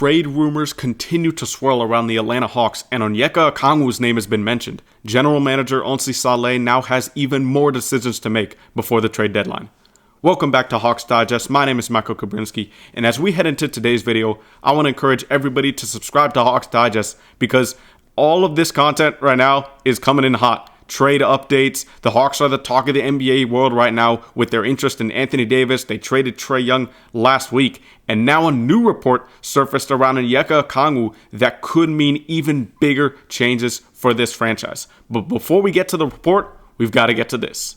trade rumors continue to swirl around the Atlanta Hawks, and Onyeka Okongwu's name has been mentioned. General Manager Onsi Saleh now has even more decisions to make before the trade deadline. Welcome back to Hawks Digest. My name is Michael Kobrinsky, and as we head into today's video, I want to encourage everybody to subscribe to Hawks Digest because all of this content right now is coming in hot. Trade updates. The Hawks are the talk of the NBA world right now with their interest in Anthony Davis. They traded Trae Young last week, and now a new report surfaced around Onyeka Okongwu that could mean even bigger changes for this franchise. But before we get to the report, we've got to get to this.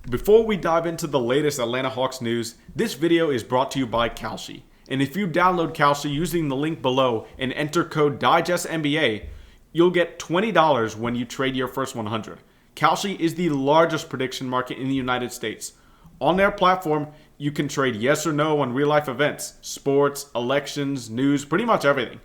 Before we dive into the latest Atlanta Hawks news, this video is brought to you by Kalshi. And if you download Kalshi using the link below and enter code DIGESTNBA, you'll get $20 when you trade your first 100. Kalshi is the largest prediction market in the United States. On their platform, you can trade yes or no on real-life events, sports, elections, news, pretty much everything.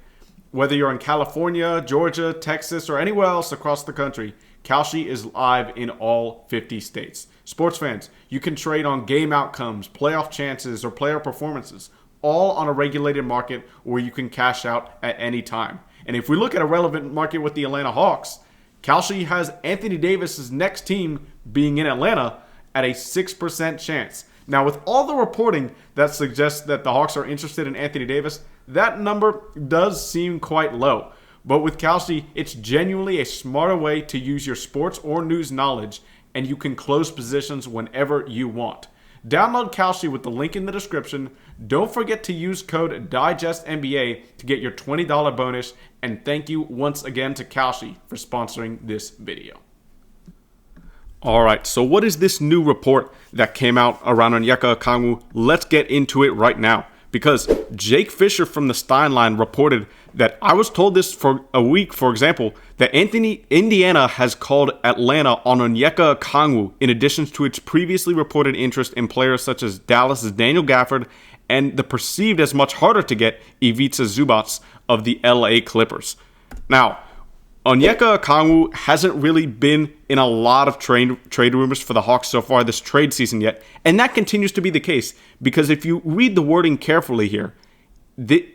Whether you're in California, Georgia, Texas, or anywhere else across the country, Kalshi is live in all 50 states. Sports fans, you can trade on game outcomes, playoff chances, or player performances, all on a regulated market where you can cash out at any time. And if we look at a relevant market with the Atlanta Hawks, Kalshi has Anthony Davis's next team being in Atlanta at a 6% chance. Now, with all the reporting that suggests that the Hawks are interested in Anthony Davis, that number does seem quite low. But with Kalshi, it's genuinely a smarter way to use your sports or news knowledge, and you can close positions whenever you want. Download Kalshi with the link in the description. Don't forget to use code DIGESTNBA to get your $20 bonus. And thank you once again to Kalshi for sponsoring this video. Alright, so what is this new report that came out around Onyeka Okongwu? Let's get into it right now. Because Jake Fisher from the Steinline reported that I was told this for a week, for example, that Indiana has called Atlanta on Onyeka Okongwu in addition to its previously reported interest in players such as Dallas' Daniel Gafford and the perceived as much harder to get Ivica Zubac of the LA Clippers. Now, Onyeka Okongwu hasn't really been in a lot of trade rumors for the Hawks so far this trade season yet, and that continues to be the case because if you read the wording carefully here,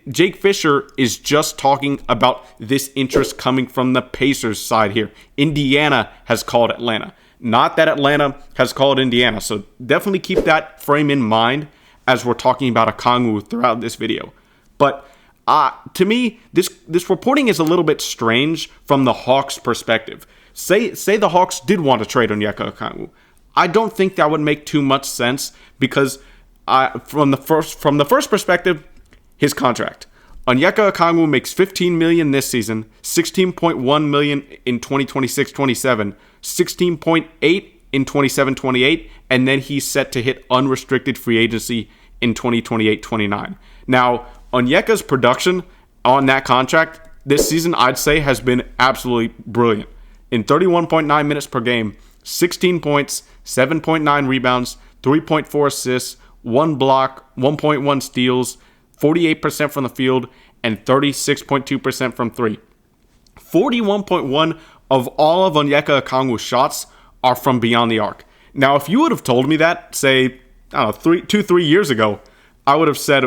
Jake Fisher is just talking about this interest coming from the Pacers side here. Indiana has called Atlanta, not that Atlanta has called Indiana, so definitely keep that frame in mind as we're talking about Okongwu throughout this video. But to me, this reporting is a little bit strange from the Hawks' perspective. Say the Hawks did want to trade Onyeka Okongwu. I don't think that would make too much sense because from the first perspective, his contract. Onyeka Okongwu makes $15 million this season, $16.1 million in 2026-27, $16.8 in 27-28, and then he's set to hit unrestricted free agency in 2028-29. Now, Onyeka's production on that contract this season, I'd say, has been absolutely brilliant. In 31.9 minutes per game, 16 points, 7.9 rebounds, 3.4 assists, 1 block, 1.1 steals, 48% from the field, and 36.2% from three. 41.1 of all of Onyeka Okongwu's shots are from beyond the arc. Now, if you would have told me that, say, I don't know, 3 years ago, I would have said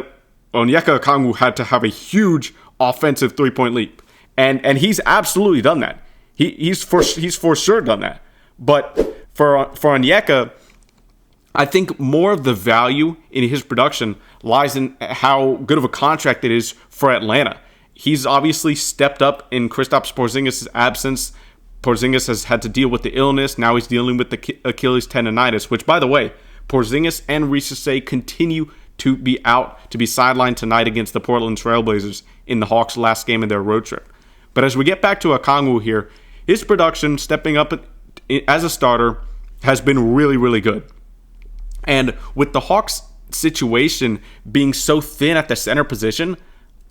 Onyeka Okongwu had to have a huge offensive three-point leap, and he's absolutely done that. He's for sure done that. But for Onyeka, I think more of the value in his production lies in how good of a contract it is for Atlanta. He's obviously stepped up in Kristaps Porzingis' absence. Porzingis has had to deal with the illness. Now he's dealing with the Achilles tendonitis, which, by the way, Porzingis and Risacher continue to be out, to be sidelined tonight against the Portland Trailblazers in the Hawks' last game of their road trip. But as we get back to Okongwu here, his production stepping up as a starter has been really, really good. And with the Hawks' situation being so thin at the center position,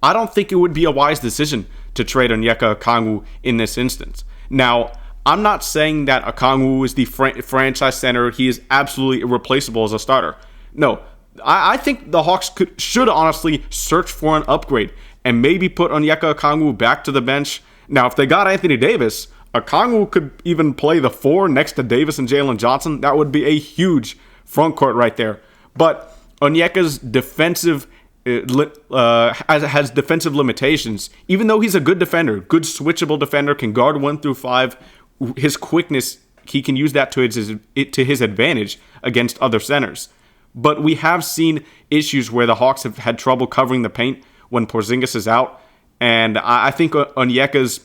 I don't think it would be a wise decision to trade Onyeka Okongwu in this instance. Now, I'm not saying that Okongwu is the franchise center. He is absolutely irreplaceable as a starter. No, I think the Hawks should honestly search for an upgrade and maybe put Onyeka Okongwu back to the bench. Now, if they got Anthony Davis, Okongwu could even play the 4 next to Davis and Jalen Johnson. That would be a huge front court right there. But Onyeka's defensive has defensive limitations. Even though he's a good defender, good switchable defender, can guard 1 through 5, his quickness, he can use that to his advantage against other centers. But we have seen issues where the Hawks have had trouble covering the paint when Porzingis is out, and I think Onyeka's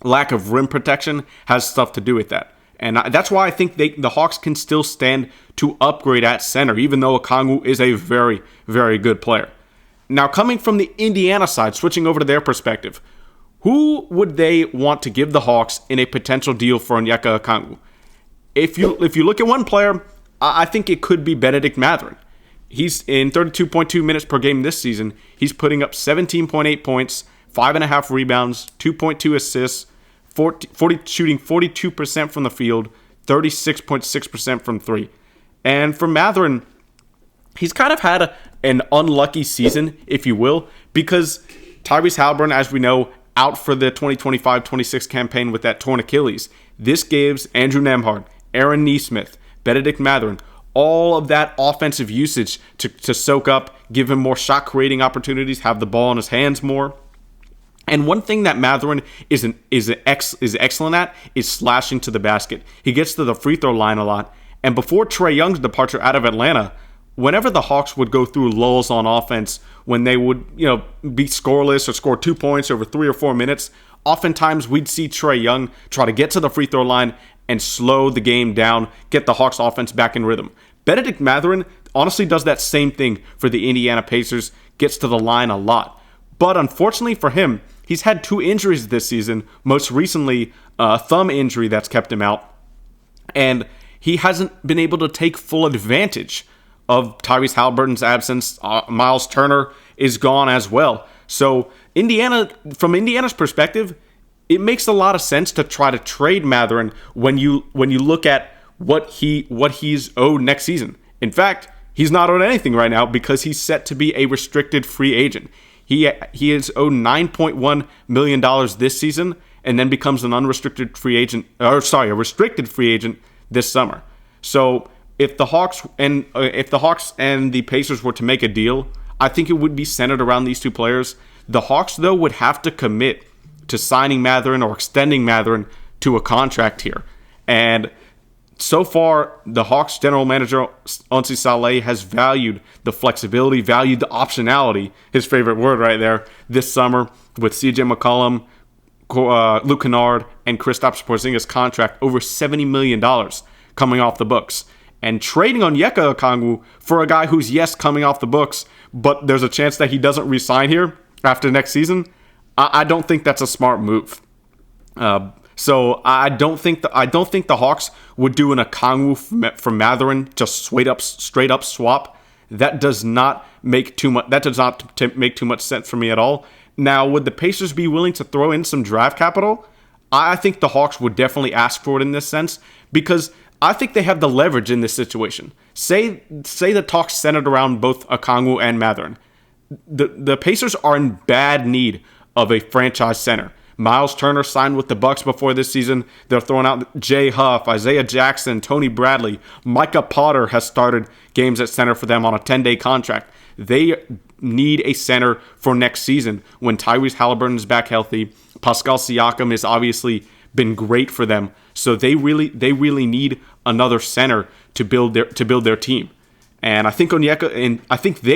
lack of rim protection has stuff to do with that. And that's why I think the Hawks can still stand to upgrade at center, even though Okongwu is a very, very good player. Now, coming from the Indiana side, switching over to their perspective, who would they want to give the Hawks in a potential deal for Onyeka Okongwu? If you look at one player, I think it could be Bennedict Mathurin. He's in 32.2 minutes per game this season. He's putting up 17.8 points, 5.5 rebounds, 2.2 assists, shooting 42% from the field, 36.6% from 3. And for Mathurin, he's kind of had an unlucky season, if you will, because Tyrese Haliburton, as we know, out for the 2025-26 campaign with that torn Achilles. This gives Andrew Nembhard, Aaron Nesmith, Bennedict Mathurin all of that offensive usage to soak up, give him more shot creating opportunities, have the ball in his hands more. And one thing that Mathurin is excellent at is slashing to the basket. He gets to the free throw line a lot. And before Trae Young's departure out of Atlanta, whenever the Hawks would go through lulls on offense, when they would, be scoreless or score 2 points over 3 or 4 minutes, oftentimes we'd see Trae Young try to get to the free throw line and slow the game down, get the Hawks offense back in rhythm. Bennedict Mathurin honestly does that same thing for the Indiana Pacers, gets to the line a lot. But unfortunately for him, he's had 2 injuries this season, most recently a thumb injury that's kept him out. And he hasn't been able to take full advantage of Tyrese Haliburton's absence. Miles Turner is gone as well. So from Indiana's perspective, it makes a lot of sense to try to trade Mathurin when you look at what he's owed next season. In fact, he's not owed anything right now because he's set to be a restricted free agent. He is owed $9.1 million this season and then becomes an restricted free agent this summer. So if the Hawks and the Pacers were to make a deal, I think it would be centered around these 2 players. The Hawks, though, would have to commit to signing Mathurin or extending Mathurin to a contract here. And so far, the Hawks general manager, Onsi Saleh, has valued the flexibility, valued the optionality, his favorite word right there, this summer with CJ McCollum, Luke Kennard, and Kristaps Porzingis' contract over $70 million coming off the books. And trading Onyeka Okongwu for a guy who's, yes, coming off the books, but there's a chance that he doesn't re-sign here after next season, I don't think that's a smart move. So I don't think the Hawks would do an Okongwu for Mathurin, just straight up swap. That does not make too much sense for me at all. Now, would the Pacers be willing to throw in some draft capital? I think the Hawks would definitely ask for it in this sense because I think they have the leverage in this situation. Say the talks centered around both Okongwu and Mathurin. The Pacers are in bad need of a franchise center. Miles Turner signed with the Bucks before this season. They're throwing out Jay Huff, Isaiah Jackson, Tony Bradley. Micah Potter has started games at center for them on a 10-day contract. They need a center for next season when Tyrese Haliburton is back healthy. Pascal Siakam has obviously been great for them. So they really need another center to build their team. And I think they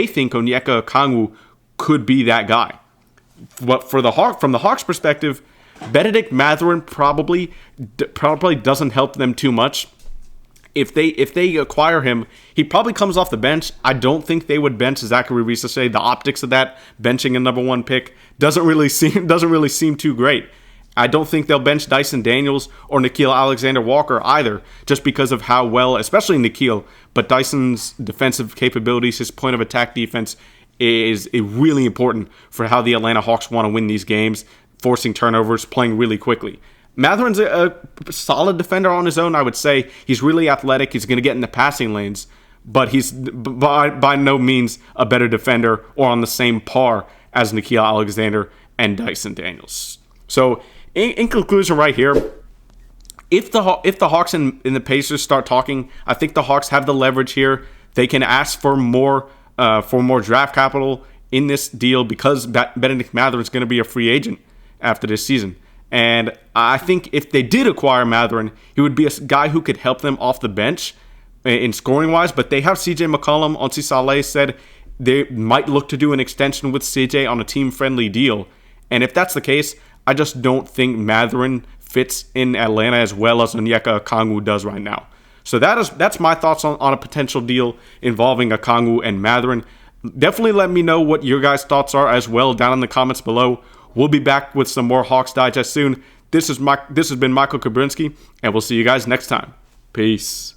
think Onyeka Okongwu could be that guy. But from the Hawks' perspective, Bennedict Mathurin probably doesn't help them too much. If they acquire him, he probably comes off the bench. I don't think they would bench Zaccharie Risacher. The optics of that benching a number 1 pick doesn't really seem too great. I don't think they'll bench Dyson Daniels or Nickeil Alexander-Walker either, just because of how well, especially Nickeil, but Dyson's defensive capabilities, his point of attack defense is really important for how the Atlanta Hawks want to win these games, forcing turnovers, playing really quickly. Mathurin's a solid defender on his own, I would say. He's really athletic. He's going to get in the passing lanes, but he's by no means a better defender or on the same par as Nickeil Alexander and Dyson Daniels. So, in conclusion right here, if the Hawks and the Pacers start talking, I think the Hawks have the leverage here. They can ask for more draft capital in this deal because Bennedict Mathurin is going to be a free agent after this season. And I think if they did acquire Mathurin, he would be a guy who could help them off the bench in scoring-wise. But they have CJ McCollum. Onsi Saleh said they might look to do an extension with CJ on a team-friendly deal. And if that's the case, I just don't think Mathurin fits in Atlanta as well as Onyeka Okongwu does right now. So that's my thoughts on a potential deal involving Okongwu and Mathurin. Definitely let me know what your guys' thoughts are as well down in the comments below. We'll be back with some more Hawks Digest soon. This has been Michael Kobrinsky, and we'll see you guys next time. Peace.